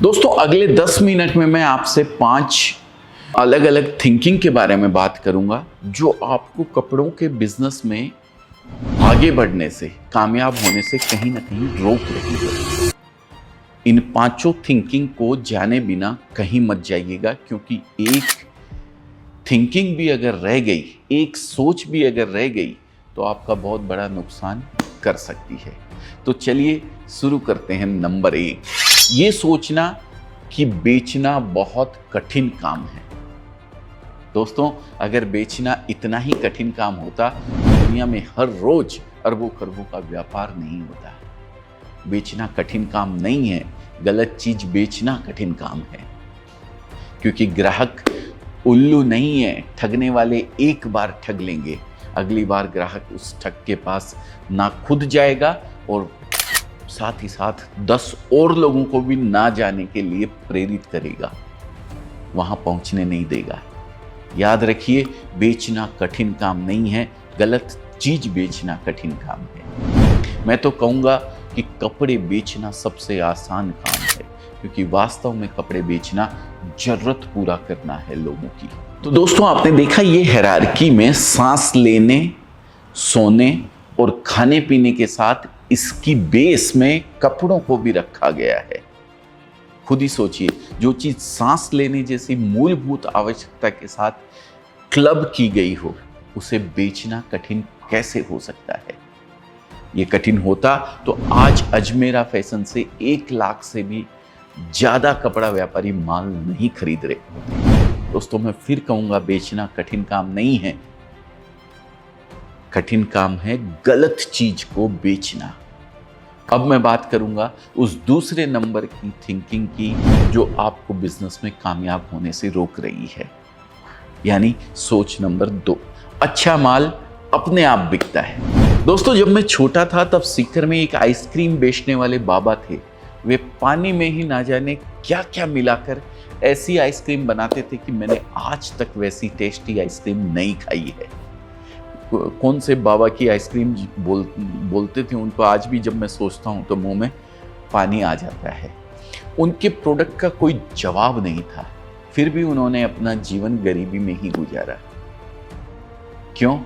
दोस्तों अगले 10 मिनट में मैं आपसे 5 अलग अलग थिंकिंग के बारे में बात करूंगा जो आपको कपड़ों के बिजनेस में आगे बढ़ने से, कामयाब होने से कहीं ना कहीं रोक रही है। इन 5 थिंकिंग को जाने बिना कहीं मत जाइएगा, क्योंकि एक थिंकिंग भी अगर रह गई, एक सोच भी अगर रह गई तो आपका बहुत बड़ा नुकसान कर सकती है। तो चलिए शुरू करते हैं। नंबर 1, ये सोचना कि बेचना बहुत कठिन काम है। दोस्तों अगर बेचना इतना ही कठिन काम होता तो दुनिया में हर रोज अरबों खरबों का व्यापार नहीं होता। बेचना कठिन काम नहीं है, गलत चीज बेचना कठिन काम है। क्योंकि ग्राहक उल्लू नहीं है, ठगने वाले एक बार ठग लेंगे, अगली बार ग्राहक उस ठग के पास ना खुद जाएगा और साथ ही साथ 10 और लोगों को भी ना जाने के लिए प्रेरित करेगा, वहां पहुंचने नहीं देगा। याद रखिए, बेचना कठिन काम नहीं है, गलत चीज बेचना कठिन काम है। मैं तो कहूंगा कि कपड़े बेचना सबसे आसान काम है, क्योंकि वास्तव में कपड़े बेचना जरूरत पूरा करना है लोगों की। तो दोस्तों आपने देखा, ये हायरार्की में सांस लेने, सोने और खाने पीने के साथ इसकी बेस में कपड़ों को भी रखा गया है। खुद ही सोचिए, जो चीज सांस लेने जैसी मूलभूत आवश्यकता के साथ क्लब की गई हो, उसे बेचना कठिन कैसे हो सकता है? ये कठिन होता तो आज अजमेरा फैशन से 1 लाख से भी ज्यादा कपड़ा व्यापारी माल नहीं खरीद रहे होते। दोस्तों मैं फिर कहूंगा, बेचना कठिन काम नहीं है, कठिन काम है गलत चीज को बेचना। अब मैं बात करूंगा उस दूसरे नंबर की थिंकिंग की जो आपको बिजनेस में कामयाब होने से रोक रही है, यानी सोच नंबर 2, अच्छा माल अपने आप बिकता है। दोस्तों जब मैं छोटा था तब सीकर में एक आइसक्रीम बेचने वाले बाबा थे। वे पानी में ही ना जाने क्या क्या मिलाकर ऐसी आइसक्रीम बनाते थे कि मैंने आज तक वैसी टेस्टी आइसक्रीम नहीं खाई है। कौन से बाबा की आइसक्रीम बोलते थे उनको, आज भी जब मैं सोचता हूं तो मुंह में पानी आ जाता है। उनके प्रोडक्ट का कोई जवाब नहीं था, फिर भी उन्होंने अपना जीवन गरीबी में ही गुजारा। क्यों?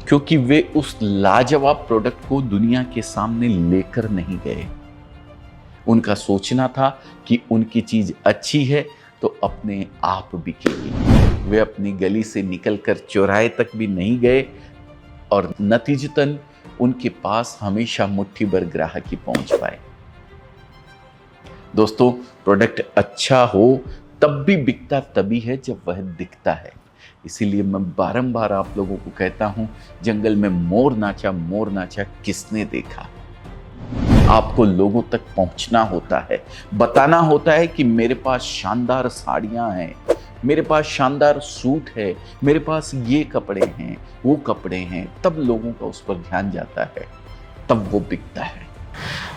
क्योंकि वे उस लाजवाब प्रोडक्ट को दुनिया के सामने लेकर नहीं गए। उनका सोचना था कि उनकी चीज अच्छी है तो अपने आप बिकेगी। वे अपनी गली से निकलकर चौराहे तक भी नहीं गए और नतीजतन उनके पास हमेशा मुट्ठी भर ग्राहक ही पहुंच पाए। दोस्तों प्रोडक्ट अच्छा हो तब भी बिकता तभी है जब वह दिखता है। इसीलिए मैं बारंबार आप लोगों को कहता हूं, जंगल में मोर नाचा किसने देखा। आपको लोगों तक पहुंचना होता है, बताना होता है कि मेरे पास शानदार साड़ियां हैं, मेरे पास शानदार सूट है, मेरे पास ये कपड़े हैं, वो कपड़े हैं, तब लोगों का उस पर ध्यान जाता है, तब वो बिकता है।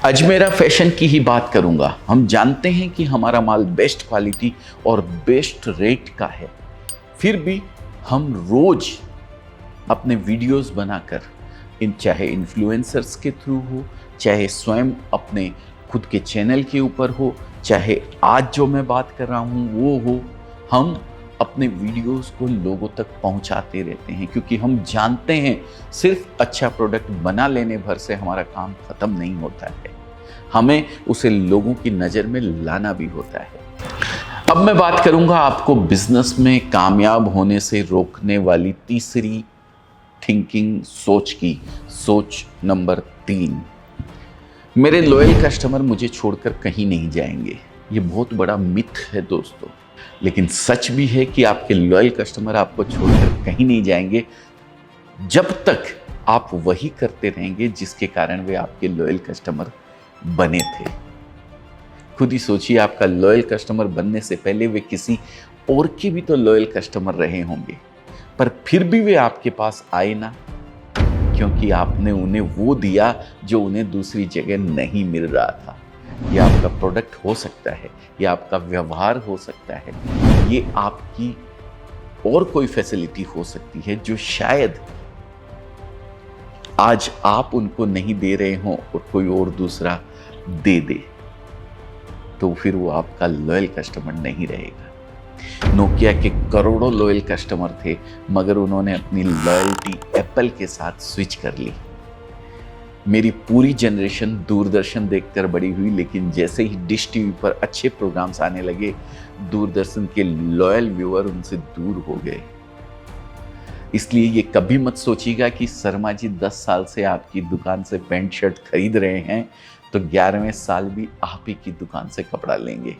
अजमेरा फैशन की ही बात करूंगा। हम जानते हैं कि हमारा माल बेस्ट क्वालिटी और बेस्ट रेट का है, फिर भी हम रोज अपने वीडियोस बनाकर, चाहे इन्फ्लुएंसर्स के थ्रू हो, चाहे स्वयं अपने खुद के चैनल के ऊपर हो, चाहे आज जो मैं बात कर रहा हूं वो हो, हम अपने वीडियोस को लोगों तक पहुंचाते रहते हैं, क्योंकि हम जानते हैं सिर्फ अच्छा प्रोडक्ट बना लेने भर से हमारा काम खत्म नहीं होता है, हमें उसे लोगों की नज़र में लाना भी होता है। अब मैं बात करूंगा आपको बिजनेस में कामयाब होने से रोकने वाली तीसरी थिंकिंग सोच की, सोच नंबर 3, मेरे लॉयल कस्टमर मुझे छोड़कर कहीं नहीं जाएंगे। ये बहुत बड़ा मिथ है दोस्तों, लेकिन सच भी है कि आपके लॉयल कस्टमर आपको छोड़कर कहीं नहीं जाएंगे जब तक आप वही करते रहेंगे जिसके कारण वे आपके लॉयल कस्टमर बने थे। खुद ही सोचिए, आपका लॉयल कस्टमर बनने से पहले वे किसी और के भी तो लॉयल कस्टमर रहे होंगे, पर फिर भी वे आपके पास आए ना, क्योंकि आपने उन्हें वो दिया जो उन्हें दूसरी जगह नहीं मिल रहा था। ये आपका प्रोडक्ट हो सकता है, ये आपका व्यवहार हो सकता है, ये आपकी और कोई फैसिलिटी हो सकती है जो शायद आज आप उनको नहीं दे रहे हो और कोई और दूसरा दे दे। तो फिर वो आपका लॉयल कस्टमर नहीं रहेगा। नोकिया के करोड़ों लॉयल कस्टमर थे, मगर उन्होंने अपनी लॉयल्टी एप्पल के साथ स्विच कर ली। मेरी पूरी जनरेशन दूरदर्शन देखकर बड़ी हुई, लेकिन जैसे ही डिश टीवी पर अच्छे प्रोग्राम्स आने लगे, दूरदर्शन के लॉयल व्यूअर उनसे दूर हो गए। इसलिए ये कभी मत सोचिएगा कि शर्मा जी 10 साल से आपकी दुकान से पैंट शर्ट खरीद रहे हैं तो 11वें साल भी आप ही की दुकान से कपड़ा लेंगे।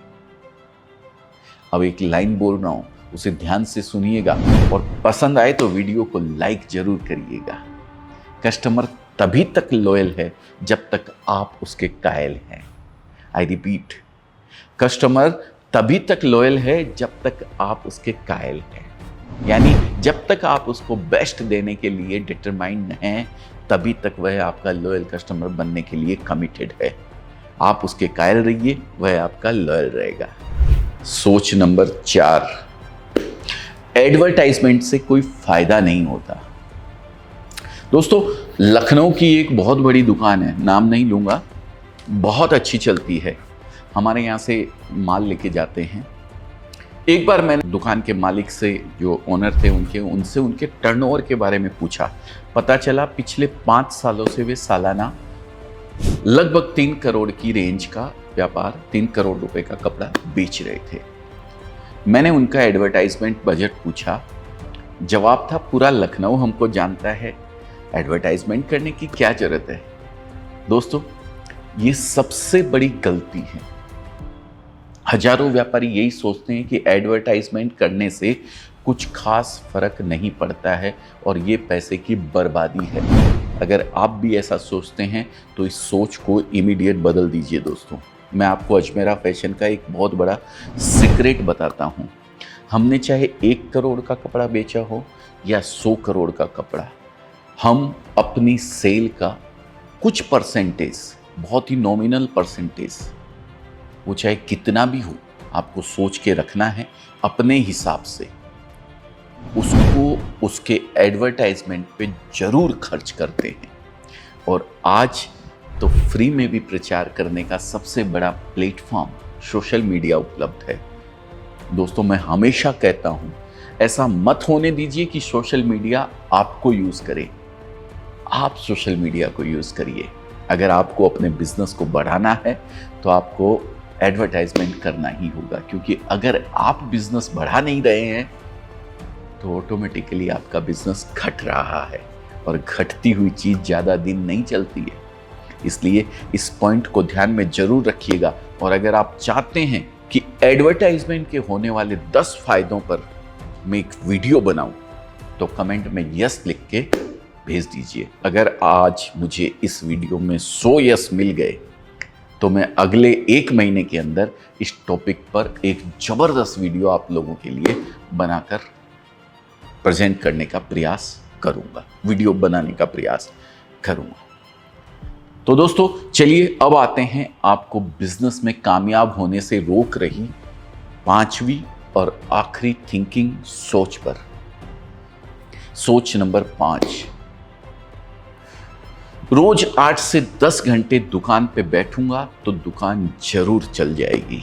अब एक लाइन बोल रहा हूं, उसे ध्यान से सुनिएगा और पसंद आए तो वीडियो को लाइक जरूर करिएगा। कस्टमर तभी तक लॉयल है जब तक आप उसके कायल हैं। आई रिपीट, कस्टमर तभी तक लॉयल है जब तक आप उसके कायल हैं। यानी जब तक आप उसको बेस्ट देने के लिए डिटरमाइंड हैं, तभी तक वह आपका लॉयल कस्टमर बनने के लिए कमिटेड है। आप उसके कायल रहिए, वह आपका लॉयल रहेगा। सोच नंबर 4, एडवर्टाइजमेंट से कोई फायदा नहीं होता। दोस्तों, लखनऊ की एक बहुत बड़ी दुकान है, नाम नहीं लूंगा, बहुत अच्छी चलती है। हमारे यहाँ से माल लेके जाते हैं। एक बार मैंने दुकान के मालिक से, जो ओनर थे उनसे उनके टर्नओवर के बारे में पूछा। पता चला पिछले 5 सालों से वे सालाना लगभग 3 करोड़ की रेंज का व्यापार, 3 करोड़ रुपए का कपड़ा बेच रहे थे। मैंने उनका एडवर्टाइजमेंट बजट पूछा। जवाब था, पूरा लखनऊ हमको जानता है, एडवर्टाइजमेंट करने की क्या जरूरत है। दोस्तों, ये सबसे बड़ी गलती है। हजारों व्यापारी यही सोचते हैं कि एडवर्टाइजमेंट करने से कुछ खास फर्क नहीं पड़ता है और ये पैसे की बर्बादी है। अगर आप भी ऐसा सोचते हैं तो इस सोच को इमीडिएट बदल दीजिए। दोस्तों, मैं आपको अजमेरा फैशन का एक बहुत बड़ा सीक्रेट बताता हूँ। हमने चाहे 1 करोड़ का कपड़ा बेचा हो या 100 करोड़ का कपड़ा, हम अपनी सेल का कुछ परसेंटेज, बहुत ही नॉमिनल परसेंटेज, वो चाहे कितना भी हो, आपको सोच के रखना है अपने हिसाब से, उसको उसके एडवर्टाइजमेंट पे जरूर खर्च करते हैं। और आज तो फ्री में भी प्रचार करने का सबसे बड़ा प्लेटफॉर्म सोशल मीडिया उपलब्ध है। दोस्तों, मैं हमेशा कहता हूं, ऐसा मत होने दीजिए कि सोशल मीडिया आपको यूज करे। आप सोशल मीडिया को यूज करिए। अगर आपको अपने बिजनेस को बढ़ाना है तो आपको एडवर्टाइजमेंट करना ही होगा, क्योंकि अगर आप बिजनेस बढ़ा नहीं रहे हैं तो ऑटोमेटिकली आपका बिजनेस घट रहा है, और घटती हुई चीज ज्यादा दिन नहीं चलती है। इसलिए इस पॉइंट को ध्यान में जरूर रखिएगा। और अगर आप चाहते हैं कि एडवर्टाइजमेंट के होने वाले 10 फायदों पर मैं एक वीडियो बनाऊं, तो कमेंट में यस लिख के भेज दीजिए। अगर आज मुझे इस वीडियो में 100 यस मिल गए तो मैं अगले 1 महीने के अंदर इस टॉपिक पर एक जबरदस्त वीडियो आप लोगों के लिए बनाकर प्रेजेंट करने का प्रयास करूंगा, वीडियो बनाने का प्रयास करूंगा। तो दोस्तों, चलिए अब आते हैं आपको बिजनेस में कामयाब होने से रोक रही 5वीं और आखिरी थिंकिंग सोच पर। सोच नंबर 5, रोज 8 से 10 घंटे दुकान पे बैठूंगा तो दुकान जरूर चल जाएगी।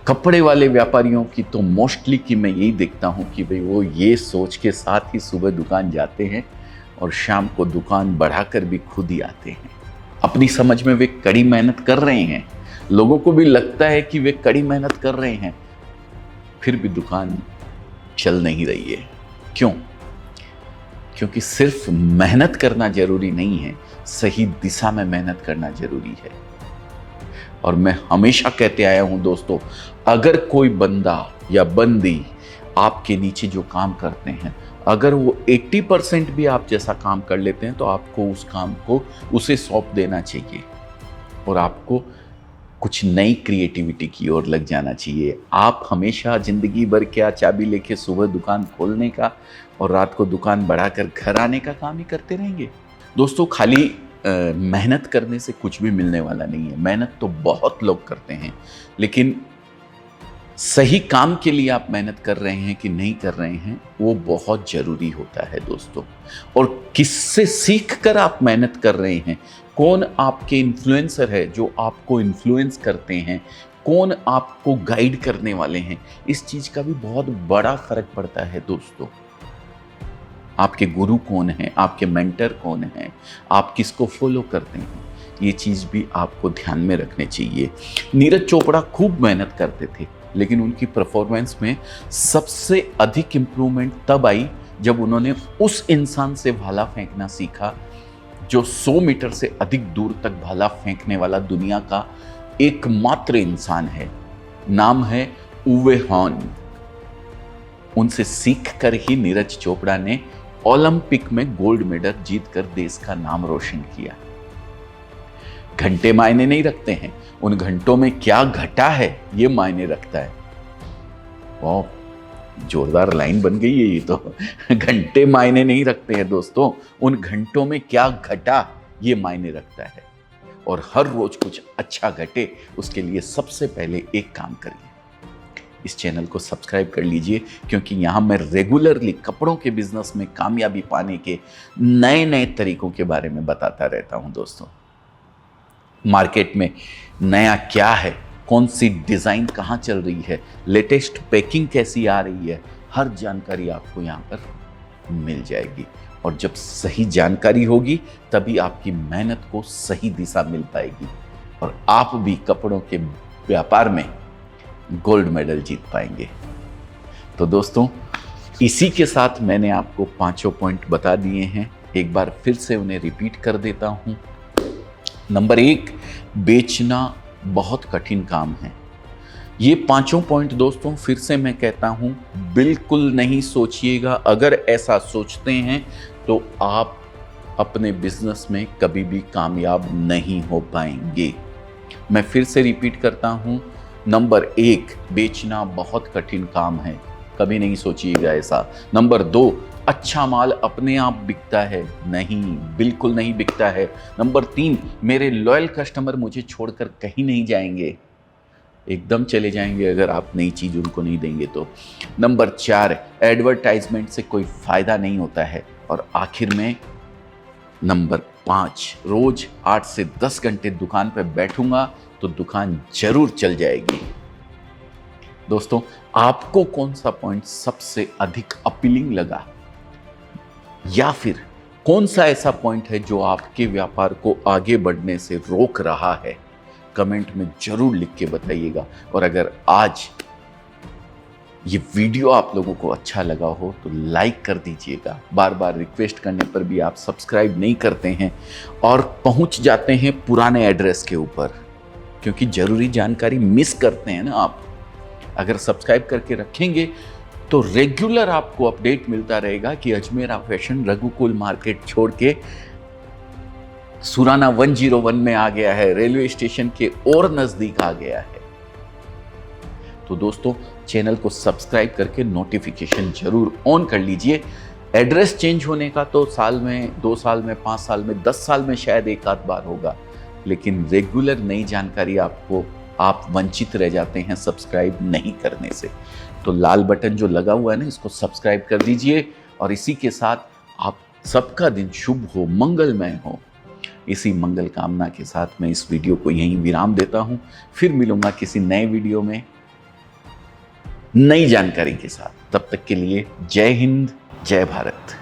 कपड़े वाले व्यापारियों की तो मोस्टली कि मैं यही देखता हूं कि भाई वो ये सोच के साथ ही सुबह दुकान जाते हैं और शाम को दुकान बढ़ाकर भी खुद ही आते हैं। अपनी समझ में वे कड़ी मेहनत कर रहे हैं, लोगों को भी लगता है कि वे कड़ी मेहनत कर रहे हैं, फिर भी दुकान चल नहीं रही है। क्यों? क्योंकि सिर्फ मेहनत करना जरूरी नहीं है, सही दिशा में मेहनत करना जरूरी है। और मैं हमेशा कहते आया हूं दोस्तों, अगर कोई बंदा या बंदी आपके नीचे जो काम करते हैं, अगर वो 80% भी आप जैसा काम कर लेते हैं तो आपको उस काम को उसे सौंप देना चाहिए और आपको कुछ नई क्रिएटिविटी की ओर लग जाना चाहिए। आप हमेशा जिंदगी भर क्या चाबी लेके सुबह दुकान खोलने का और रात को दुकान बढ़ाकर घर आने का काम ही करते रहेंगे। दोस्तों, खाली मेहनत करने से कुछ भी मिलने वाला नहीं है। मेहनत तो बहुत लोग करते हैं, लेकिन सही काम के लिए आप मेहनत कर रहे हैं कि नहीं कर रहे हैं, वो बहुत जरूरी होता है दोस्तों। और किससे सीख कर आप मेहनत कर रहे हैं, कौन आपके इन्फ्लुएंसर है जो आपको इन्फ्लुएंस करते हैं, कौन आपको गाइड करने वाले हैं, इस चीज का भी बहुत बड़ा फर्क पड़ता है दोस्तों। आपके गुरु कौन है, आपके मेंटर कौन है, आप किसको फॉलो करते हैं, ये चीज भी आपको ध्यान में रखने चाहिए। नीरज चोपड़ा खूब मेहनत करते थे, लेकिन उनकी परफॉर्मेंस में सबसे अधिक इंप्रूवमेंट तब आई जब उन्होंने उस इंसान से भाला फेंकना सीखा जो 100 मीटर से अधिक दूर तक भाला फेंकने वाला दुनिया का एकमात्र इंसान है। नाम है उवे हॉन। उनसे सीख कर ही नीरज चोपड़ा ने ओलंपिक में गोल्ड मेडल जीतकर देश का नाम रोशन किया। घंटे मायने नहीं रखते हैं, उन घंटों में क्या घटा है ये मायने रखता है। वाह, जोरदार लाइन बन गई है ये तो। घंटे मायने नहीं रखते हैं दोस्तों, उन घंटों में क्या घटा ये मायने रखता है। और हर रोज कुछ अच्छा घटे उसके लिए सबसे पहले एक काम करिए, इस चैनल को सब्सक्राइब कर लीजिए, क्योंकि यहाँ मैं रेगुलरली कपड़ों के बिजनेस में कामयाबी पाने के नए नए तरीकों के बारे में बताता रहता हूँ दोस्तों। मार्केट में नया क्या है, कौन सी डिज़ाइन कहाँ चल रही है, लेटेस्ट पैकिंग कैसी आ रही है, हर जानकारी आपको यहाँ पर मिल जाएगी। और जब सही जानकारी होगी तभी आपकी मेहनत को सही दिशा मिल पाएगी और आप भी कपड़ों के व्यापार में गोल्ड मेडल जीत पाएंगे। तो दोस्तों, इसी के साथ मैंने आपको 5 पॉइंट बता दिए हैं, एक बार फिर से उन्हें रिपीट कर देता हूं। नंबर 1, बेचना बहुत कठिन काम है। ये 5 पॉइंट दोस्तों फिर से मैं कहता हूं, बिल्कुल नहीं सोचिएगा। अगर ऐसा सोचते हैं तो आप अपने बिजनेस में कभी भी कामयाब नहीं हो पाएंगे। मैं फिर से रिपीट करता हूं, नंबर 1, बेचना बहुत कठिन काम है, कभी नहीं सोचिएगा ऐसा। नंबर 2, अच्छा माल अपने आप बिकता है, नहीं, बिल्कुल नहीं बिकता है। नंबर 3, मेरे लॉयल कस्टमर मुझे छोड़कर कहीं नहीं जाएंगे, एकदम चले जाएंगे अगर आप नई चीज़ उनको नहीं देंगे तो। नंबर 4, एडवर्टाइजमेंट से कोई फायदा नहीं होता है। और आखिर में नंबर 5, रोज 8 से 10 घंटे दुकान पर बैठूंगा तो दुकान जरूर चल जाएगी। दोस्तों, आपको कौन सा पॉइंट सबसे अधिक अपीलिंग लगा, या फिर कौन सा ऐसा पॉइंट है जो आपके व्यापार को आगे बढ़ने से रोक रहा है, कमेंट में जरूर लिख के बताइएगा। और अगर आज ये वीडियो आप लोगों को अच्छा लगा हो तो लाइक कर दीजिएगा। बार बार रिक्वेस्ट करने पर भी आप सब्सक्राइब नहीं करते हैं और पहुंच जाते हैं पुराने एड्रेस के ऊपर, क्योंकि जरूरी जानकारी मिस करते हैं ना आप। अगर सब्सक्राइब करके रखेंगे तो रेगुलर आपको अपडेट मिलता रहेगा कि अजमेरा फैशन रघुकुल मार्केट छोड़ के सुराना 101 में आ गया है, रेलवे स्टेशन के और नजदीक आ गया है। तो दोस्तों, चैनल को सब्सक्राइब करके नोटिफिकेशन जरूर ऑन कर लीजिए। एड्रेस चेंज होने का तो साल में, 2 साल में, 5 साल में, 10 साल में शायद एक आध बार होगा, लेकिन रेगुलर नई जानकारी आपको, आप वंचित रह जाते हैं सब्सक्राइब नहीं करने से। तो लाल बटन जो लगा हुआ है ना, इसको सब्सक्राइब कर दीजिए। और इसी के साथ आप सबका दिन शुभ हो, मंगलमय हो। इसी मंगल कामना के साथ मैं इस वीडियो को यहीं विराम देता हूं। फिर मिलूंगा किसी नए वीडियो में नई जानकारी के साथ। तब तक के लिए जय हिंद, जय भारत।